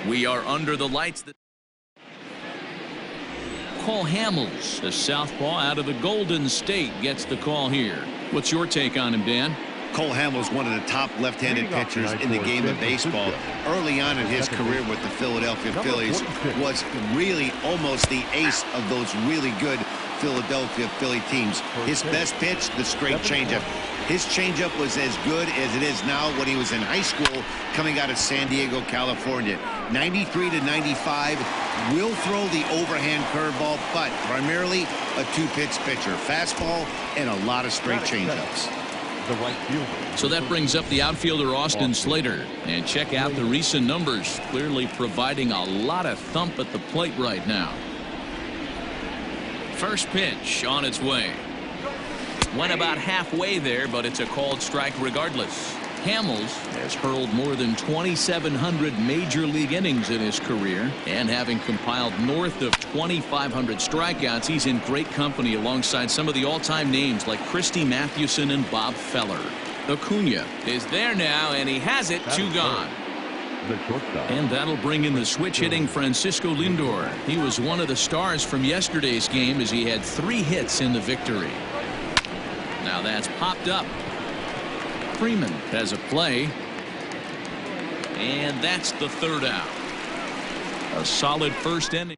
We are under the lights. Cole Hamels, the southpaw out of the Golden State, gets the call here. What's your take on him, Dan? Cole Hamels, one of the top left-handed pitchers in the game of baseball. Early on in his career with the Philadelphia Phillies, was really almost the ace of those really good Philadelphia Philly teams. His best pitch, the straight changeup. His changeup was as good as it is now when he was in high school coming out of San Diego, California. 93 to 95, will throw the overhand curveball, but primarily a two-pitch pitcher. Fastball and a lot of straight changeups. So that brings up the outfielder Austin Slater. And check out the recent numbers. Clearly providing a lot of thump at the plate right now. First pitch on its way. Went about halfway there, but it's a called strike regardless. Hamels has hurled more than 2,700 major league innings in his career, and having compiled north of 2,500 strikeouts, he's in great company alongside some of the all-time names like Christy Mathewson and Bob Feller. Acuna is there now, and he has it. 2 gone. And that'll bring in the switch-hitting Francisco Lindor. He was one of the stars from yesterday's game as he had 3 hits in the victory. Now that's popped up. Freeman has a play. And that's the 3rd out. A solid first inning.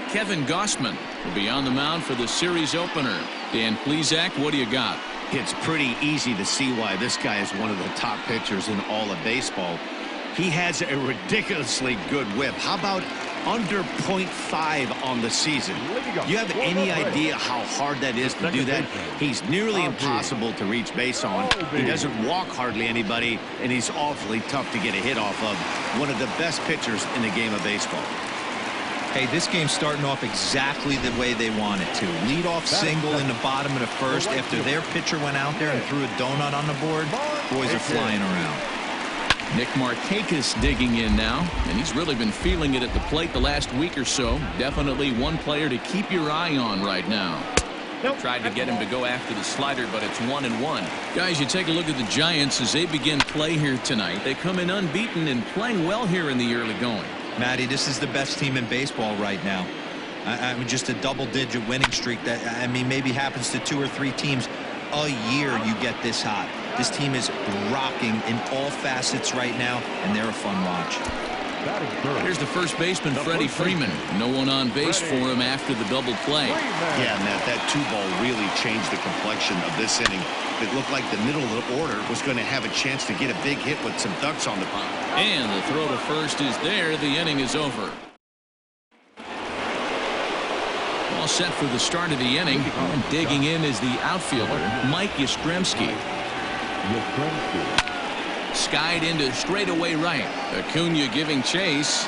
Kevin Gausman will be on the mound for the series opener. Dan Plesac, what do you got? It's pretty easy to see why this guy is one of the top pitchers in all of baseball. He has a ridiculously good whip. How about under .5 on the season? You have any idea how hard that is to do that? He's nearly impossible to reach base on. He doesn't walk hardly anybody, and he's awfully tough to get a hit off of. One of the best pitchers in the game of baseball. Hey, this game's starting off exactly the way they want it to. Lead off single in the bottom of the first after their pitcher went out there and threw a donut on the board. Boys are flying around. Nick Markakis digging in now, and he's really been feeling it at the plate the last week or so. Definitely one player to keep your eye on right now. Tried to get him to go after the slider, but it's 1-1. Guys, you take a look at the Giants as they begin play here tonight. They come in unbeaten and playing well here in the early going. Matty, this is the best team in baseball right now. I mean, just a double-digit winning streak that, I mean, maybe happens to 2 or 3 teams a year. You get this hot. This team is rocking in all facets right now, and they're a fun watch. Here's the first baseman, Freddie Freeman. No one on base for him after the double play. Yeah, Matt, that 2-ball really changed the complexion of this inning. It looked like the middle of the order was going to have a chance to get a big hit with some ducks on the pond. And the throw to first is there. The inning is over. All set for the start of the inning. And digging in is the outfielder, Mike Yastrzemski. Skied into straightaway right. Acuna giving chase,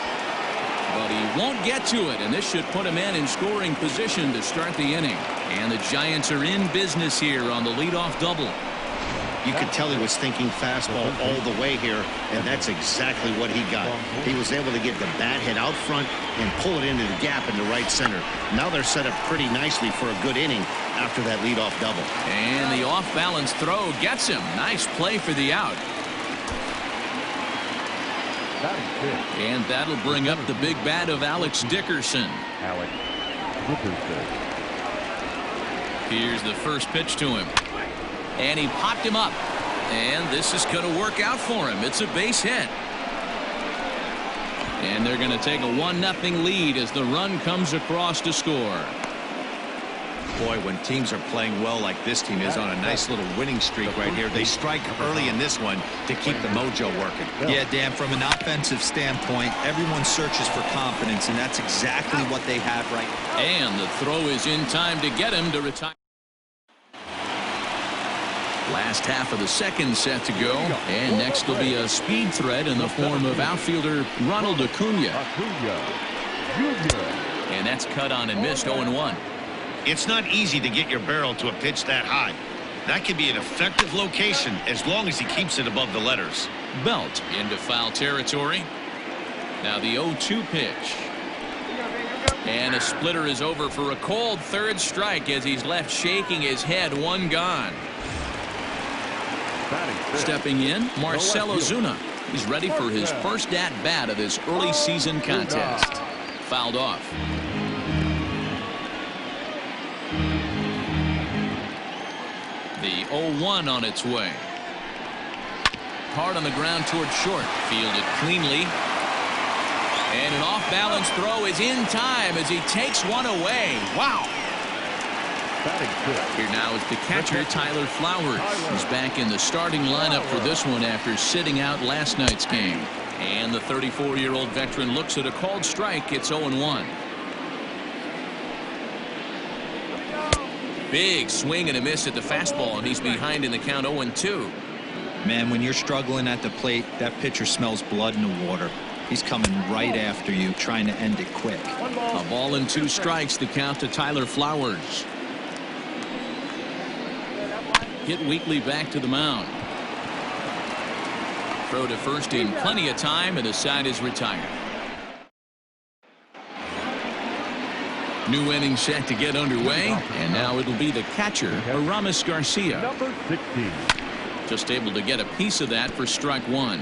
but he won't get to it, and this should put him in scoring position to start the inning. And the Giants are in business here on the leadoff double. You could tell he was thinking fastball all the way here, and that's exactly what he got. He was able to get the bat head out front and pull it into the gap in the right center. Now they're set up pretty nicely for a good inning after that leadoff double. And the off-balance throw gets him. Nice play for the out. And that'll bring up the big bat of Alex Dickerson. Here's the first pitch to him. And he popped him up. And this is going to work out for him. It's a base hit. And they're going to take a 1-0 lead as the run comes across to score. Boy, when teams are playing well like this team is on a nice little winning streak right here, they strike early in this one to keep the mojo working. Yeah, Dan, from an offensive standpoint, everyone searches for confidence, and that's exactly what they have right now. And the throw is in time to get him to retire. Last half of the second set to go, and next will be a speed threat in the form of outfielder Ronald Acuna. And that's cut on and missed. 0-1. It's not easy to get your barrel to a pitch that high. That can be an effective location as long as he keeps it above the letters. Belt into foul territory. Now the 0-2 pitch. And a splitter is over for a cold third strike as he's left shaking his head. 1 gone. Stepping in, Marcell Ozuna. He's ready for his first at-bat of this early season contest. Fouled off. The 0-1 on its way. Hard on the ground towards short. Fielded cleanly. And an off-balance throw is in time as he takes one away. Wow. Here now is the catcher, Tyler Flowers. He's back in the starting lineup for this one after sitting out last night's game. And the 34-year-old veteran looks at a called strike. It's 0-1. Big swing and a miss at the fastball, and he's behind in the count 0-2. Man, when you're struggling at the plate, that pitcher smells blood in the water. He's coming right after you, trying to end it quick. A ball and 2 strikes, the count to Tyler Flowers. Hit weakly back to the mound. Throw to first in plenty of time, and the side is retired. New inning set to get underway, and now it'll be the catcher, Aramis Garcia. Number 16. Just able to get a piece of that for strike 1.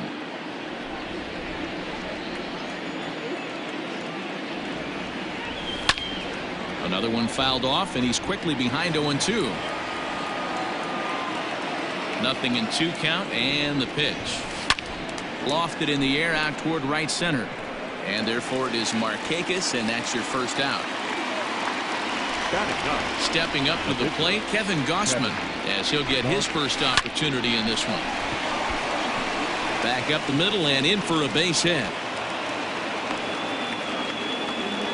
Another one fouled off, and he's quickly behind 0-2. Nothing in 2 count, and the pitch. Lofted in the air out toward right center. And therefore it is Markakis, and that's your first out. Stepping up to the plate, Kevin Gausman, as he'll get his first opportunity in this one. Back up the middle and in for a base hit.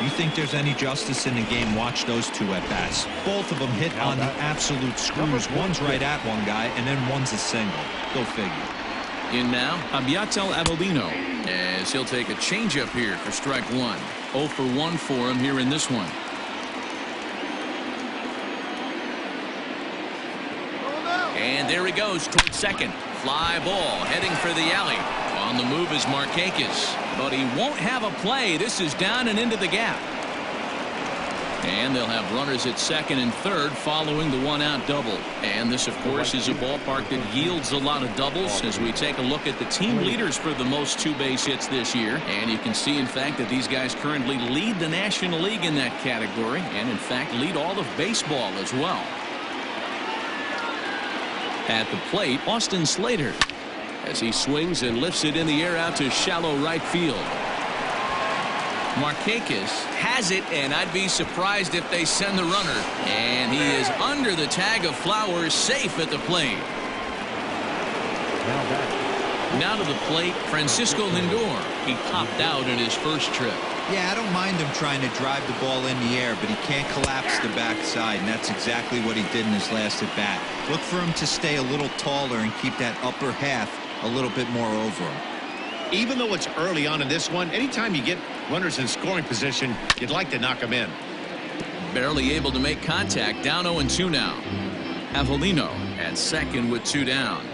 You think there's any justice in the game? Watch those 2 at-bats. Both of them hit on the absolute screws. One's right at one guy, and then one's a single. Go figure. In now, Abiatel Avellino, as he'll take a changeup here for strike 1. 0 for 1 for him here in this one. And there he goes towards second. Fly ball heading for the alley. On the move is Markakis, but he won't have a play. This is down and into the gap. And they'll have runners at second and third following the 1-out double. And this, of course, is a ballpark that yields a lot of doubles as we take a look at the team leaders for the most 2-base hits this year. And you can see, in fact, that these guys currently lead the National League in that category and, in fact, lead all of baseball as well. At the plate, Austin Slater, as he swings and lifts it in the air out to shallow right field. Markakis has it, and I'd be surprised if they send the runner. And he is under the tag of Flowers, safe at the plate. Now to the plate, Francisco Lindor. He popped out in his first trip. Yeah, I don't mind him trying to drive the ball in the air, but he can't collapse the backside, and that's exactly what he did in his last at-bat. Look for him to stay a little taller and keep that upper half a little bit more over him. Even though it's early on in this one, anytime you get runners in scoring position, you'd like to knock them in. Barely able to make contact. Down 0-2 now. Avellino at second with 2 down.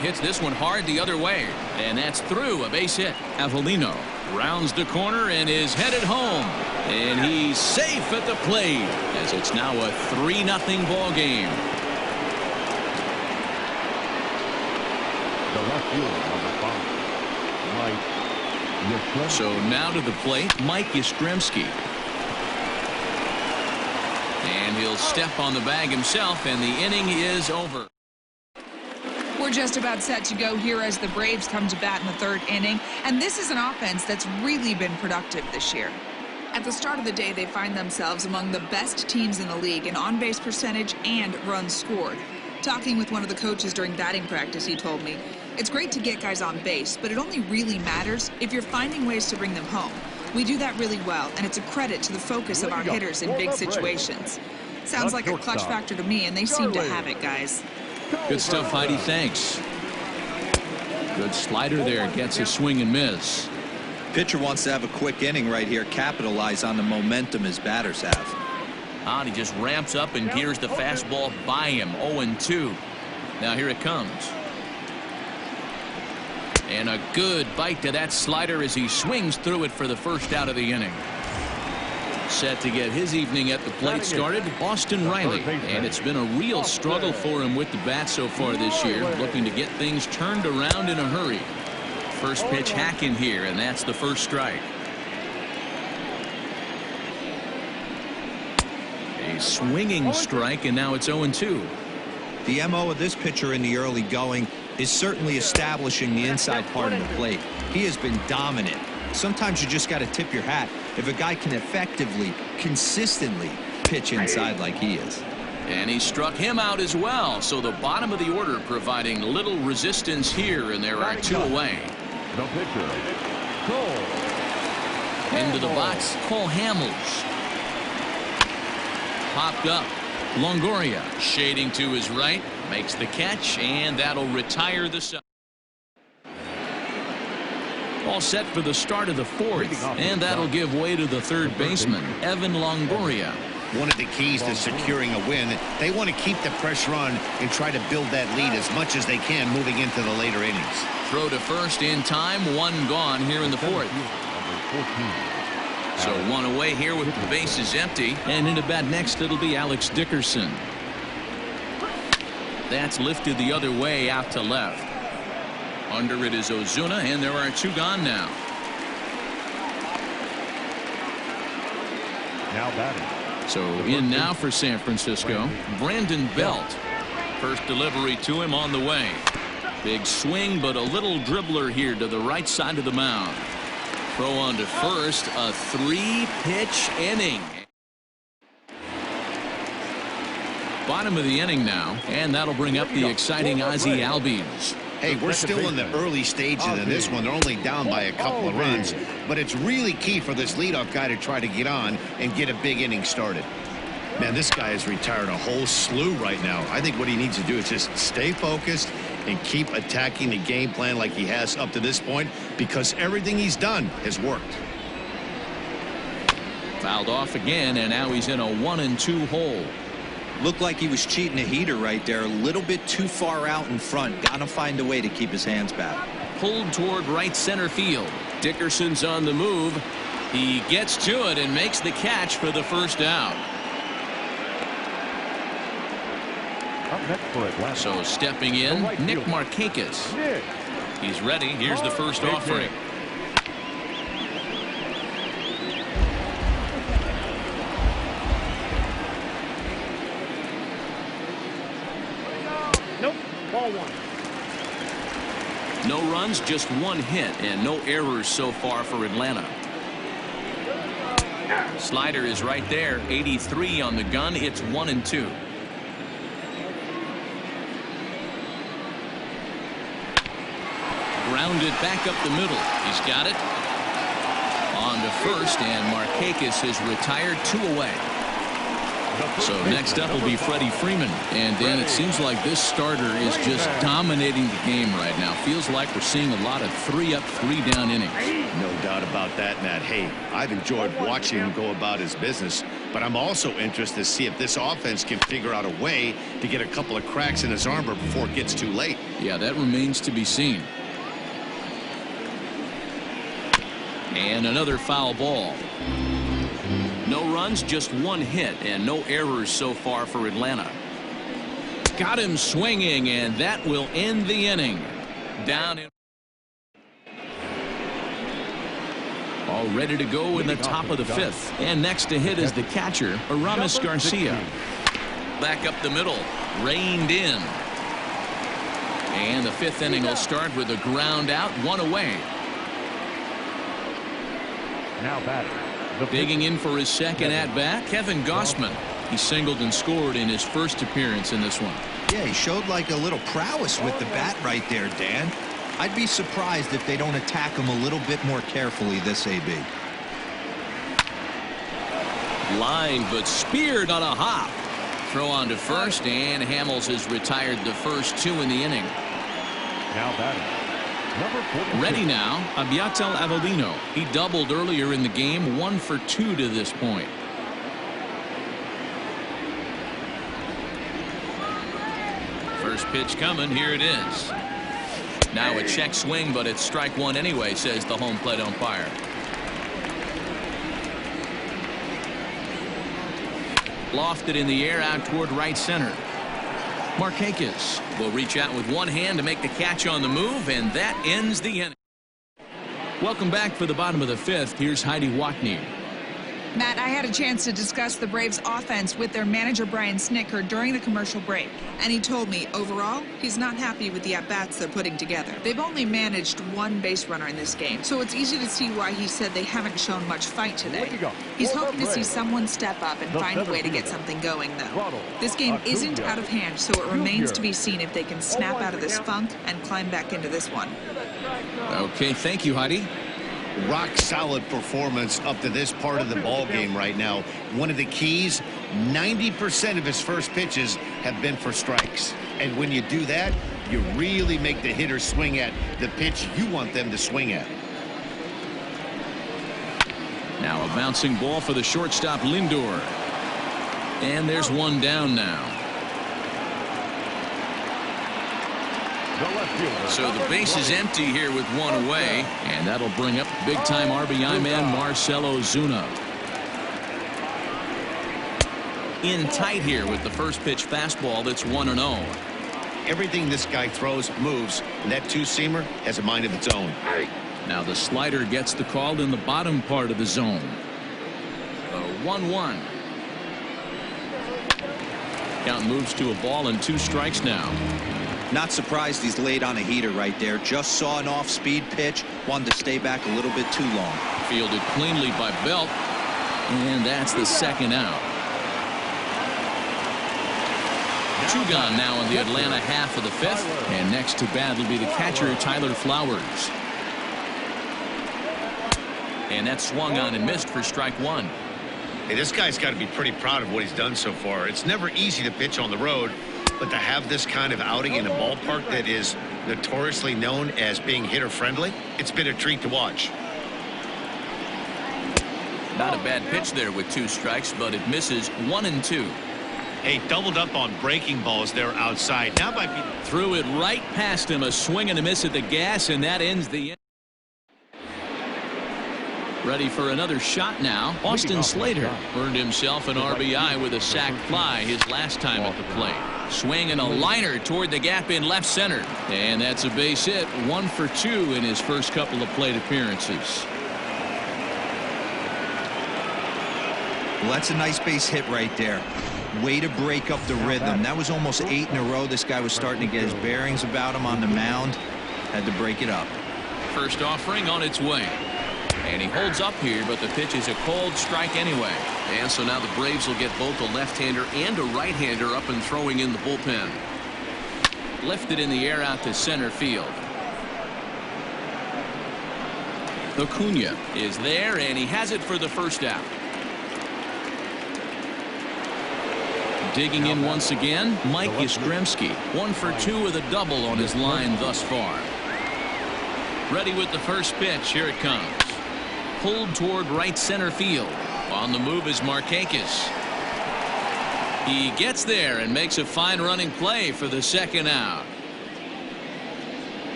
Hits this one hard the other way, and that's through. A base hit. Avellino rounds the corner and is headed home, and he's safe at the plate as it's now a 3-0 ball game. So now to the plate, Mike Yastrzemski, and he'll step on the bag himself, and the inning is over. We're just about set to go here as the Braves come to bat in the 3rd inning, and this is an offense that's really been productive this year. At the start of the day, they find themselves among the best teams in the league in on-base percentage and runs scored. Talking with one of the coaches during batting practice, he told me, it's great to get guys on base, but it only really matters if you're finding ways to bring them home. We do that really well, and it's a credit to the focus of our hitters in big situations. Sounds like a clutch factor to me, and they seem to have it, guys. Good stuff, Heidi. Thanks. Good slider there. Gets a swing and miss. Pitcher wants to have a quick inning right here, capitalize on the momentum his batters have. And he just ramps up and gears the fastball by him. 0-2. Now here it comes. And a good bite to that slider as he swings through it for the first out of the inning. Set to get his evening at the plate started, Austin Riley. And it's been a real struggle for him with the bat so far this year, looking to get things turned around in a hurry. First pitch hacking here, and that's the first strike. A swinging strike, and now it's 0-2. The MO of this pitcher in the early going is certainly establishing the inside part of the plate. He has been dominant. Sometimes you just got to tip your hat if a guy can effectively, consistently pitch inside like he is. And he struck him out as well. So the bottom of the order providing little resistance here, and there are 2 away. The pitcher, Cole. Into the box, Cole Hamels. Popped up. Longoria shading to his right, makes the catch, and that'll retire the side. All set for the start of the 4th, and that'll give way to the third baseman, Evan Longoria. One of the keys to securing a win, they want to keep the pressure on and try to build that lead as much as they can moving into the later innings. Throw to first in time, 1 gone here in the 4th. So 1 away here with the bases empty, and into bat next it'll be Alex Dickerson. That's lifted the other way out to left. Under it is Ozuna, and there are 2 gone now. Now batting. So in now for San Francisco, Brandon Belt. First delivery to him on the way. Big swing, but a little dribbler here to the right side of the mound. Throw on to first, a 3-pitch inning. Bottom of the inning now, and that'll bring up the exciting Ozzie Albies. Hey, we're still in the early stages of this one. They're only down by a couple of runs, but it's really key for this leadoff guy to try to get on and get a big inning started. Man, this guy has retired a whole slew right now. I think what he needs to do is just stay focused and keep attacking the game plan like he has up to this point, because everything he's done has worked. Fouled off again, and now he's in a 1-2 hole. Looked like he was cheating a heater right there, a little bit too far out in front. Gotta find a way to keep his hands back. Pulled toward right center field. Dickerson's on the move. He gets to it and makes the catch for the first out. Up next for Atlanta. So stepping in, Nick Markakis. He's ready. Here's the first offering. Nope. Ball 1. No runs, just 1 hit, and no errors so far for Atlanta. Slider is right there. 83 on the gun. It's 1-2. Grounded back up the middle. He's got it. On to first, and Markakis has retired 2 away. So next up will be Freddie Freeman. And Dan, it seems like this starter is just dominating the game right now. Feels like we're seeing a lot of 3-up, 3-down innings. No doubt about that, Matt. Hey, I've enjoyed watching him go about his business, but I'm also interested to see if this offense can figure out a way to get a couple of cracks in his armor before it gets too late. Yeah, that remains to be seen. And another foul ball. No runs, just 1 hit, and no errors so far for Atlanta. Got him swinging, and that will end the inning. Down in. All ready to go in the top of the 5th. And next to hit is the catcher, Aramis Garcia. Back up the middle, reined in. And the 5th inning will start with a ground out, 1 away. Now batting. Digging in for his second at-bat, Kevin Gausman. He singled and scored in his first appearance in this one. Yeah, he showed like a little prowess with the bat right there, Dan. I'd be surprised if they don't attack him a little bit more carefully this AB. Line, but speared on a hop. Throw on to first, and Hamels has retired the first 2 in the inning. Now batting. Number 46. Ready now, Abiatel Avellino. He doubled earlier in the game, 1 for 2 to this point. First pitch coming, here it is. Now a check swing, but it's strike 1 anyway, says the home plate umpire. Lofted in the air out toward right center. Markakis will reach out with one hand to make the catch on the move, and that ends the inning. Welcome back for the bottom of the fifth. Here's Heidi Watney. Matt, I had a chance to discuss the Braves offense with their manager Brian Snitker during the commercial break, and he told me overall he's not happy with the at-bats they're putting together. They've only managed one base runner in this game, so it's easy to see why he said they haven't shown much fight today. He's hoping to see someone step up and find a way to get something going, though. This game isn't out of hand, so it remains to be seen if they can snap out of this funk and climb back into this one. Okay, thank you, Heidi. Rock solid performance up to this part of the ball game right now. One of the keys, 90% of his first pitches have been for strikes. And when you do that, you really make the hitter swing at the pitch you want them to swing at. Now a bouncing ball for the shortstop Lindor. And there's one down now. So the base is empty here with one away, and that'll bring up big-time RBI man Marcell Ozuna. In tight here with the first pitch fastball that's 1-0. Everything this guy throws moves, and that two-seamer has a mind of its own. Now the slider gets the call in the bottom part of the zone. The 1-1. Count moves to a ball and 2 strikes now. Not surprised he's laid on a heater right there. Just saw an off-speed pitch. Wanted to stay back a little bit too long. Fielded cleanly by Belt. And that's the second out. 2 gone now in the Atlanta half of the fifth. And next to bat will be the catcher Tyler Flowers. And that's swung on and missed for strike 1. Hey, this guy's got to be pretty proud of what he's done so far. It's never easy to pitch on the road, but to have this kind of outing in a ballpark that is notoriously known as being hitter-friendly, it's been a treat to watch. Not a bad pitch there with 2 strikes, but it misses 1-2. Hey, doubled up on breaking balls there outside. Now might be. Threw it right past him, a swing and a miss at the gas, and that ends the inning. Ready for another shot now. Austin Slater earned himself an RBI with a sac fly his last time at the plate. Swing and a liner toward the gap in left center. And that's a base hit. 1 for 2 in his first couple of plate appearances. Well, that's a nice base hit right there. Way to break up the rhythm. That was almost 8 in a row. This guy was starting to get his bearings about him on the mound. Had to break it up. First offering on its way. And he holds up here, but the pitch is a cold strike anyway. And so now the Braves will get both a left-hander and a right-hander up and throwing in the bullpen. Lifted in the air out to center field. Acuna is there, and he has it for the first out. Digging in once again, Mike Yastrzemski. 1 for 2 with a double on his line thus far. Ready with the first pitch. Here it comes. Pulled toward right center field. On the move is Markakis. He gets there and makes a fine running play for the second out.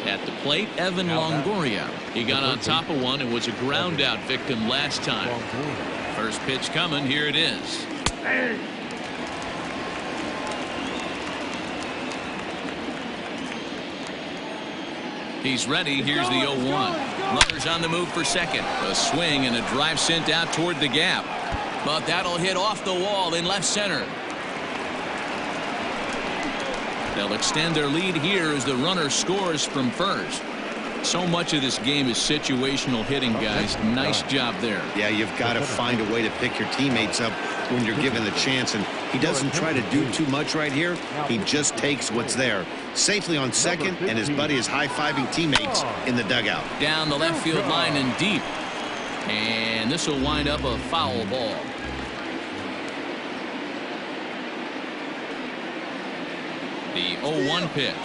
At the plate, Evan Longoria. He got on top of one and was a ground out victim last time. First pitch coming. Here it is. He's ready. Here's the 0-1. Runners on the move for second. A swing and a drive sent out toward the gap. But that'll hit off the wall in left center. They'll extend their lead here as the runner scores from first. So much of this game is situational hitting, guys. Nice job there. Yeah, you've got to find a way to pick your teammates up when you're given the chance, and he doesn't try to do too much right here. He just takes what's there. Safely on second, and his buddy is high-fiving teammates in the dugout. Down the left field line and deep. And this will wind up a foul ball. The 0-1 pitch.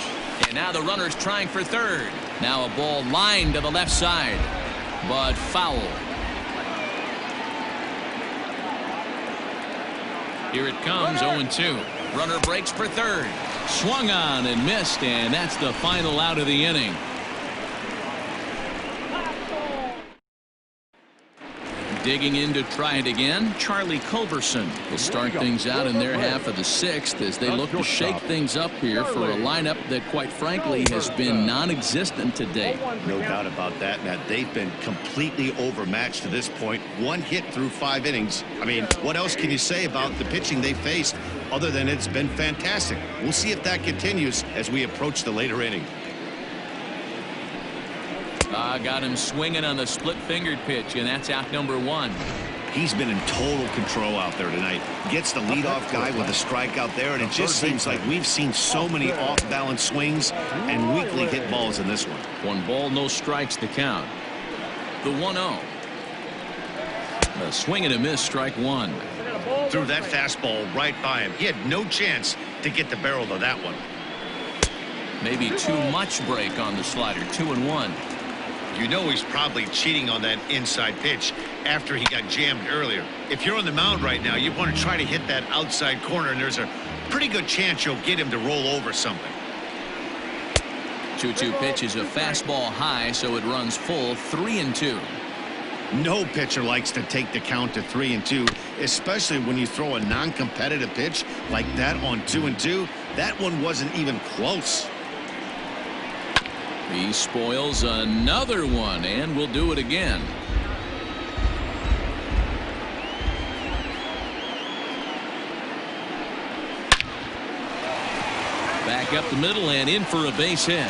And now the runner's trying for third. Now a ball lined to the left side, but foul. Here it comes, 0-2. Runner breaks for third. Swung on and missed, and that's the final out of the inning. Digging in to try it again, Charlie Culberson will start things out in their half of the sixth as they look to shake things up here for a lineup that, quite frankly, has been non-existent to date. No doubt about that, Matt. They've been completely overmatched to this point. One hit through 5 innings. I mean, what else can you say about the pitching they faced other than it's been fantastic? We'll see if that continues as we approach the later inning. Got him swinging on the split-fingered pitch, and that's out number 1. He's been in total control out there tonight. Gets the leadoff guy with a strikeout there, and it just seems like we've seen so many off-balance swings and weakly hit balls in this one. 1 ball, no strikes to count. The 1-0. A swing and a miss, strike 1. Threw that fastball right by him. He had no chance to get the barrel of that one. Maybe too much break on the slider. 2-1. You know he's probably cheating on that inside pitch after he got jammed earlier. If you're on the mound right now, you want to try to hit that outside corner, and there's a pretty good chance you'll get him to roll over something. 2-2 pitch is a fastball high, so it runs full. 3-2. No pitcher likes to take the count to 3-2, especially when you throw a non-competitive pitch like that on 2-2. That one wasn't even close. He spoils another one, and will do it again. Back up the middle and in for a base hit.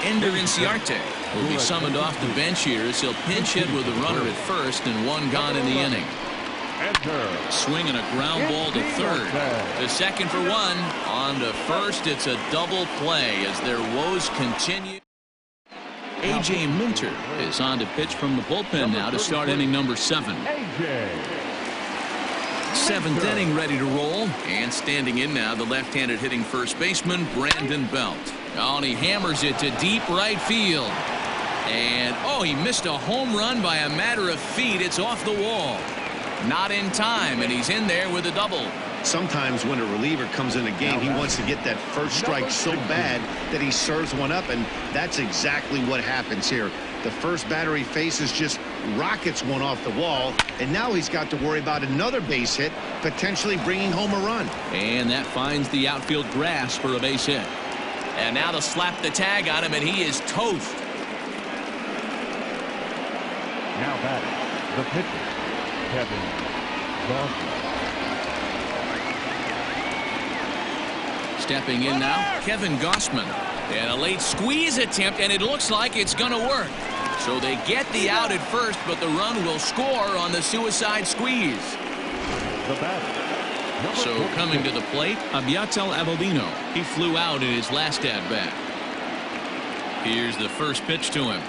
Ender Inciarte will be summoned off the bench here as he'll pinch hit with a runner at first and 1 gone in the inning. Swinging a ground ball to third. To second for 1. On to first. It's a double play as their woes continue. A.J. Minter is on to pitch from the bullpen now to start inning number 7. 7th inning ready to roll. And standing in now, the left-handed hitting first baseman, Brandon Belt. Oh, and he hammers it to deep right field. And, oh, he missed a home run by a matter of feet. It's off the wall. Not in time, and he's in there with a double. Sometimes when a reliever comes in a game, he wants to get that first strike so bad that he serves one up, and that's exactly what happens here. The first batter he faces just rockets one off the wall, and now he's got to worry about another base hit, potentially bringing home a run. And that finds the outfield grass for a base hit. And now they'll slap the tag on him, and he is toast. Now batting, the pitcher, Kevin Gausman. Stepping in now, Kevin Gausman. And a late squeeze attempt, and it looks like it's going to work. So they get the out at first, but the run will score on the suicide squeeze. The batter. So coming to the plate, Abiatel Avellino. He flew out in his last at-bat. Here's the first pitch to him.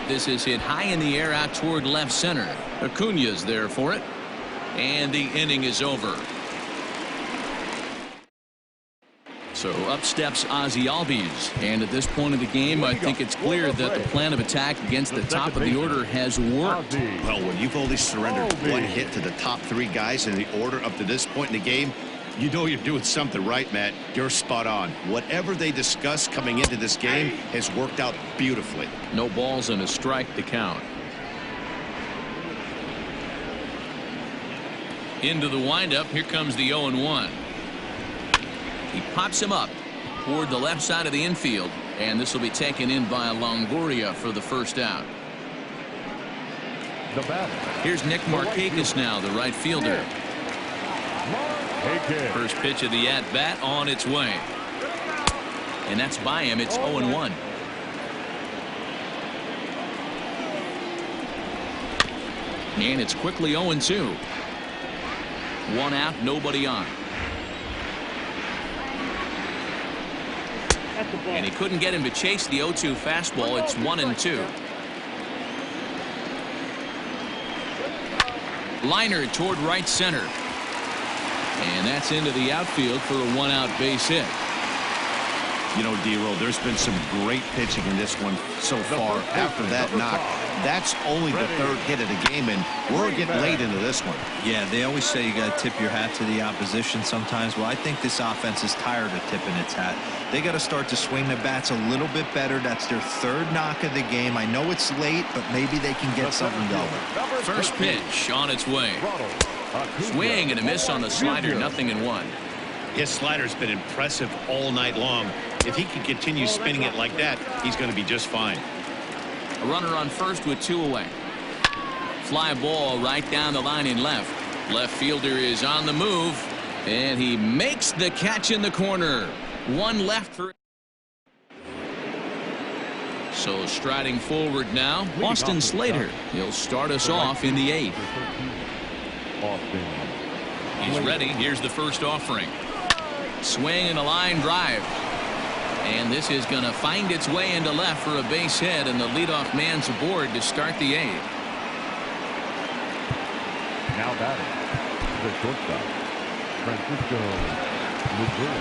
This is hit high in the air out toward left center. Acuna's there for it. And the inning is over. So up steps Ozzie Albies. And at this point of the game, I think it's clear that the plan of attack against the top of the order has worked. Well, when you've only surrendered 1 hit to the top 3 guys in the order up to this point in the game, you know you're doing something right, Matt. You're spot on. Whatever they discussed coming into this game has worked out beautifully. No balls and a strike to count. Into the windup. Here comes the 0-1. He pops him up toward the left side of the infield, and this will be taken in by Longoria for the first out. The batter. Here's Nick Markakis now, the right fielder. First pitch of the at-bat on its way. And that's by him. It's 0-1. And it's quickly 0-2. 1 out, nobody on. And he couldn't get him to chase the 0-2 fastball. It's 1-2. Liner toward right center. And that's into the outfield for a 1-out base hit. You know, D-Roll, there's been some great pitching in this one so far. After that knock, that's only the third hit of the game, and we're getting late into this one. Yeah, they always say you got to tip your hat to the opposition sometimes. Well, I think this offense is tired of tipping its hat. They got to start to swing the bats a little bit better. That's their third knock of the game. I know it's late, but maybe they can get something going. First pitch on its way. Swing and a miss on the slider, 0-1. His slider's been impressive all night long. If he can continue spinning it like that, he's going to be just fine. A runner on first with 2 away. Fly ball right down the line in left. Left fielder is on the move, and he makes the catch in the corner. 1 left for. So striding forward now, Austin Slater. He'll start us off in the 8th. He's ready. Here's the first offering. Swing and a line drive. And this is going to find its way into left for a base hit, and the leadoff man's aboard to start the 8th. Now batting, the shortstop, Francisco Lindor.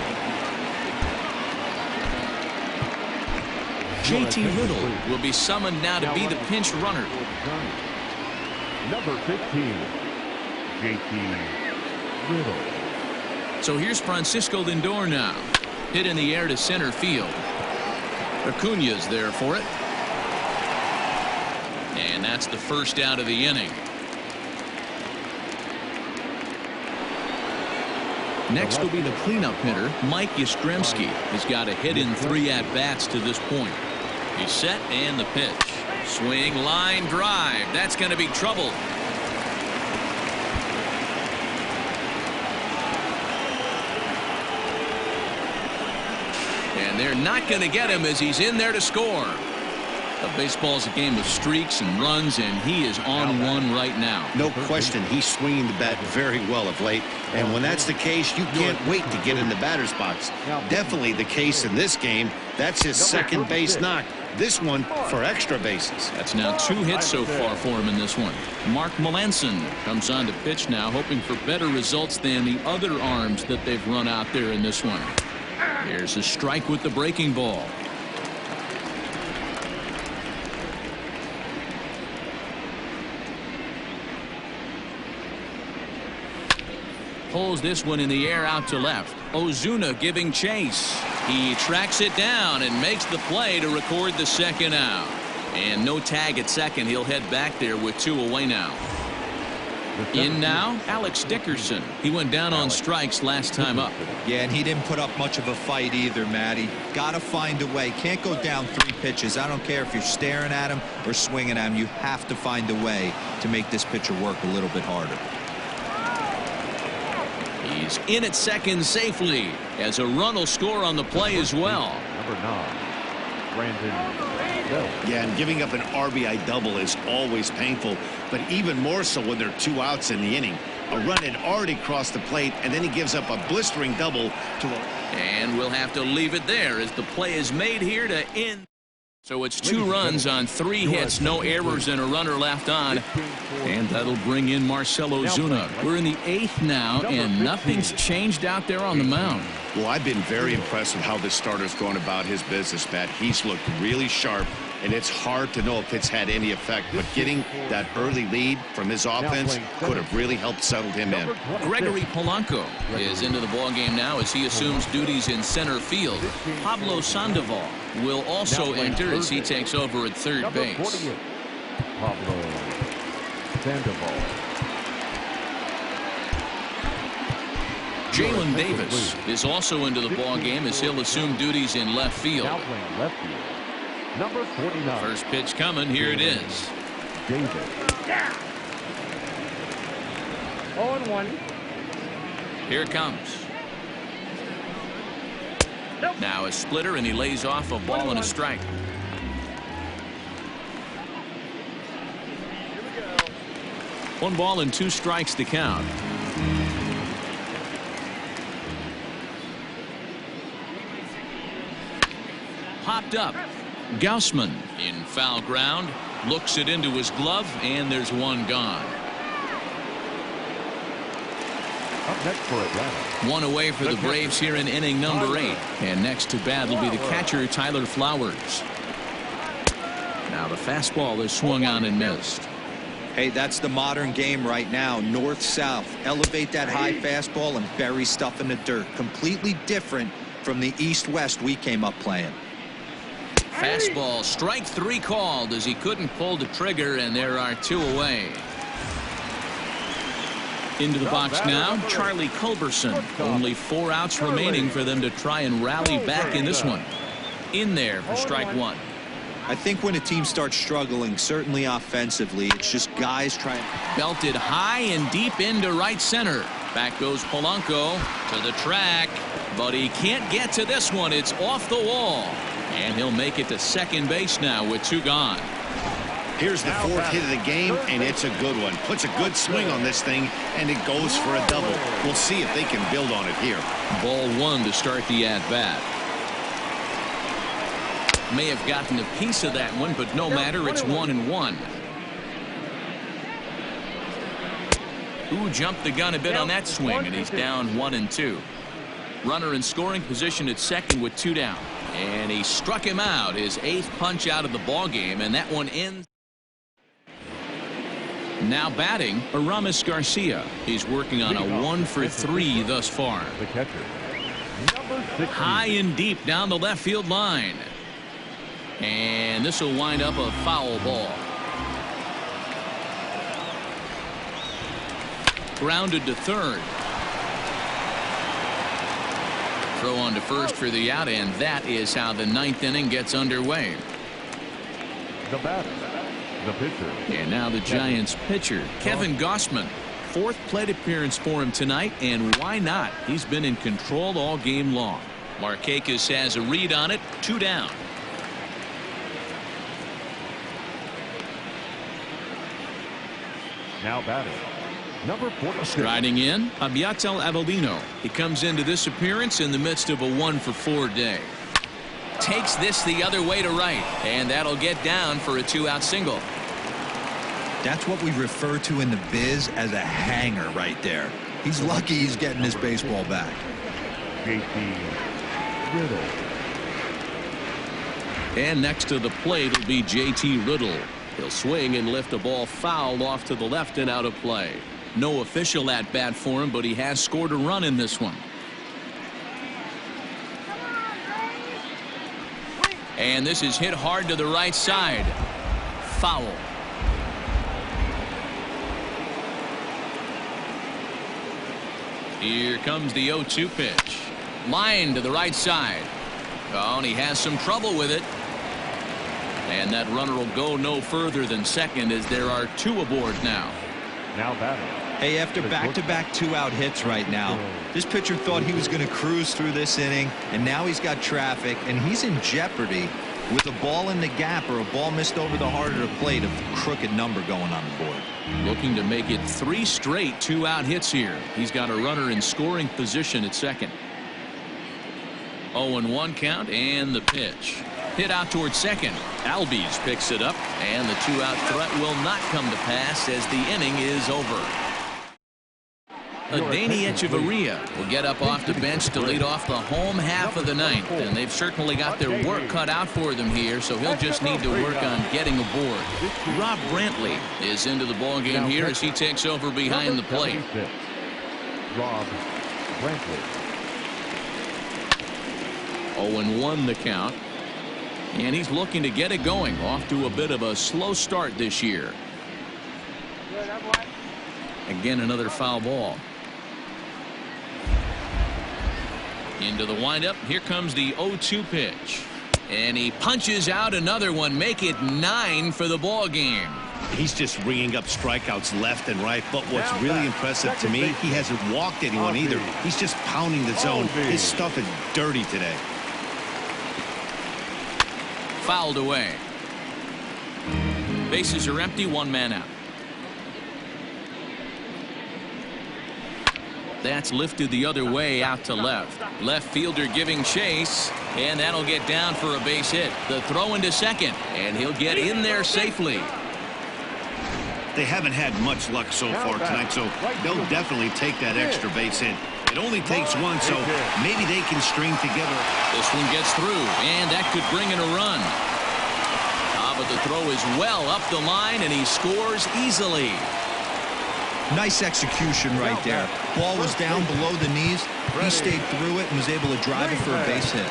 JT Riddle will be summoned now to be the pinch runner. Number 15, JT Riddle. So here's Francisco Lindor now. Hit in the air to center field. Acuna's there for it. And that's the first out of the inning. Next will be the cleanup hitter, Mike Yastrzemski. He's got a hit in 3 at-bats to this point. He's set and the pitch. Swing, line drive. That's going to be trouble. And they're not going to get him as he's in there to score. Baseball's a game of streaks and runs, and he is on one right now. No question, he's swinging the bat very well of late. And when that's the case, you can't wait to get in the batter's box. Definitely the case in this game. That's his second base knock. This one for extra bases. That's now 2 hits so far for him in this one. Mark Melanson comes on to pitch now, hoping for better results than the other arms that they've run out there in this one. Here's a strike with the breaking ball. Pulls this one in the air out to left. Ozuna giving chase. He tracks it down and makes the play to record the second out. And no tag at second. He'll head back there with 2 away now. In now, Alex Dickerson. He went down on strikes last time up. Yeah, and he didn't put up much of a fight either, Matty. Got to find a way. Can't go down 3 pitches. I don't care if you're staring at him or swinging at him. You have to find a way to make this pitcher work a little bit harder. He's in at second safely as a run will score on the play as well. Number 9, Brandon. Yeah, and giving up an RBI double is always painful, but even more so when there are 2 outs in the inning. A run had already crossed the plate, and then he gives up a blistering double to a... And we'll have to leave it there as the play is made here to end. So it's 2 runs on 3 hits, no errors, and a runner left on. And that'll bring in Marcell Ozuna. We're in the 8th now, and nothing's changed out there on the mound. Well, I've been very impressed with how this starter's going about his business, Matt. He's looked really sharp, and it's hard to know if it's had any effect. But getting that early lead from his offense could have really helped settle him in. Gregory Polanco is into the ballgame now as he assumes duties in center field. Pablo Sandoval will also enter as he takes over at third base. Pablo Sandoval. Jalen Davis is also into the ballgame as he'll assume duties in left field. Now playing left field. Number 49. First pitch coming. Here it is. Davis. 0-1. Here it comes. Now a splitter, and he lays off a ball and a strike. One ball and 2 strikes to count. Popped up. Gausman in foul ground, looks it into his glove, and there's 1 gone. Up next for Atlanta. One away for the Braves here in inning number 8. And next to bat will be the catcher, Tyler Flowers. Now the fastball is swung on and missed. Hey, that's the modern game right now. North-south. Elevate that high fastball and bury stuff in the dirt. Completely different from the east-west we came up playing. Fastball, strike 3 called as he couldn't pull the trigger, and there are 2 away. Into the box now, Charlie Culberson. Only 4 outs remaining for them to try and rally back in this one. In there for strike 1. I think when a team starts struggling, certainly offensively, it's just guys trying. Belted high and deep into right center. Back goes Polanco to the track, but he can't get to this one. It's off the wall, and he'll make it to second base now with 2 gone. Here's the 4th hit of the game, and it's a good one. Puts a good swing on this thing, and it goes for a double. We'll see if they can build on it here. Ball 1 to start the at-bat. May have gotten a piece of that one, but no matter. It's 1-1. Who jumped the gun a bit on that swing, and he's down 1-2. Runner in scoring position at second with 2 down. And he struck him out, his 8th punch out of the ball game, and that one ends. Now batting, Aramis Garcia. He's working on a 1-for-3 thus far. The catcher, number 60. High and deep down the left field line. And this will wind up a foul ball. Grounded to third. Throw on to first for the out, and that is how the 9th inning gets underway. The batter, the pitcher. And now the Giants pitcher, Kevin Gausman. 4th plate appearance for him tonight, and why not? He's been in control all game long. Markakis has a read on it, 2 down. Now batting, number 46. Riding in, Abiatel Avellino. He comes into this appearance in the midst of a 1-for-4 day. Takes this the other way to right, and that'll get down for a 2-out single. That's what we refer to in the biz as a hanger right there. He's lucky he's getting his baseball back. JT Riddle. And next to the plate will be JT Riddle. He'll swing and lift a ball foul off to the left and out of play. No official at bat for him, but he has scored a run in this one. And this is hit hard to the right side. Foul. Here comes the 0-2 pitch. Line to the right side. Oh, and he has some trouble with it. And that runner will go no further than second as there are 2 aboard now. Now batting. Hey, after back-to-back 2-out hits right now, this pitcher thought he was going to cruise through this inning, and now he's got traffic, and he's in jeopardy with a ball in the gap or a ball missed over the heart of the plate, a crooked number going on the board. Looking to make it 3 straight 2-out hits here. He's got a runner in scoring position at second. 0-1 count, and the pitch. Hit out towards second. Albies picks it up, and the 2-out threat will not come to pass as the inning is over. Adeiny Echeverria will get up off the bench to lead off the home half of the 9th, and they've certainly got their work cut out for them here, so he'll just need to work on getting aboard. Rob Brantley is into the ballgame here as he takes over behind the plate. Rob Brantley. 0-1 the count. And he's looking to get it going. Off to a bit of a slow start this year. Again, another foul ball. Into the windup. Here comes the 0-2 pitch. And he punches out another one. Make it 9 for the ball game. He's just ringing up strikeouts left and right. But what's really impressive to me, he hasn't walked anyone either. He's just pounding the zone. His stuff is dirty today. Fouled away. Bases are empty, 1 man out. That's lifted the other way out to left. Left fielder giving chase, and that'll get down for a base hit. The throw into second, and he'll get in there safely. They haven't had much luck so far tonight, so they'll definitely take that extra base hit. It only takes one, so maybe they can string together. This one gets through, and that could bring in a run. But the throw is well up the line, and he scores easily. Nice execution right there. Ball was down below the knees. He stayed through it and was able to drive it for a base hit.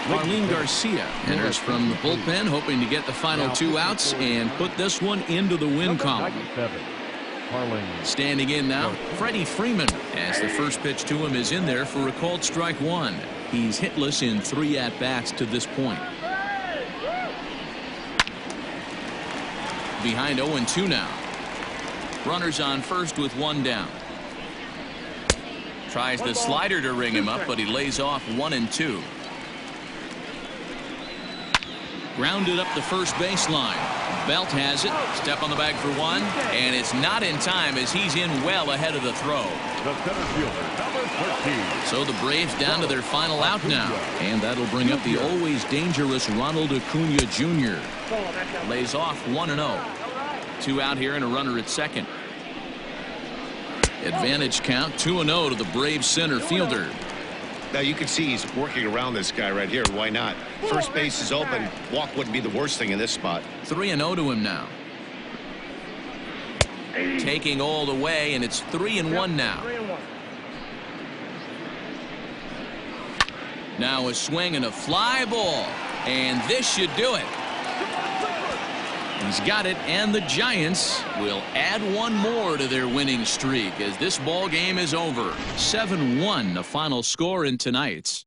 Aramis Garcia enters from the bullpen, hoping to get the final 2 outs and put this one into the win column. Standing in now, Freddie Freeman, as the first pitch to him is in there for a called strike 1. He's hitless in 3 at-bats to this point. Behind 0-2 now. Runners on first with 1 down. Tries the slider to ring him up, but he lays off 1-2. Grounded up the first baseline. Belt has it. Step on the bag for 1, and it's not in time as he's in well ahead of the throw. So the Braves down to their final out now, and that'll bring up the always dangerous Ronald Acuna Jr. Lays off 1-0. 2 out here and a runner at second. Advantage count 2-0 to the Braves center fielder. Now you can see he's working around this guy right here. Why not? First base is open. Walk wouldn't be the worst thing in this spot. 3-0 to him now. Taking all the way, and it's 3-1 now. Now a swing and a fly ball, and this should do it. He's got it, and the Giants will add 1 more to their winning streak as this ball game is over. 7-1 the final score in tonight's.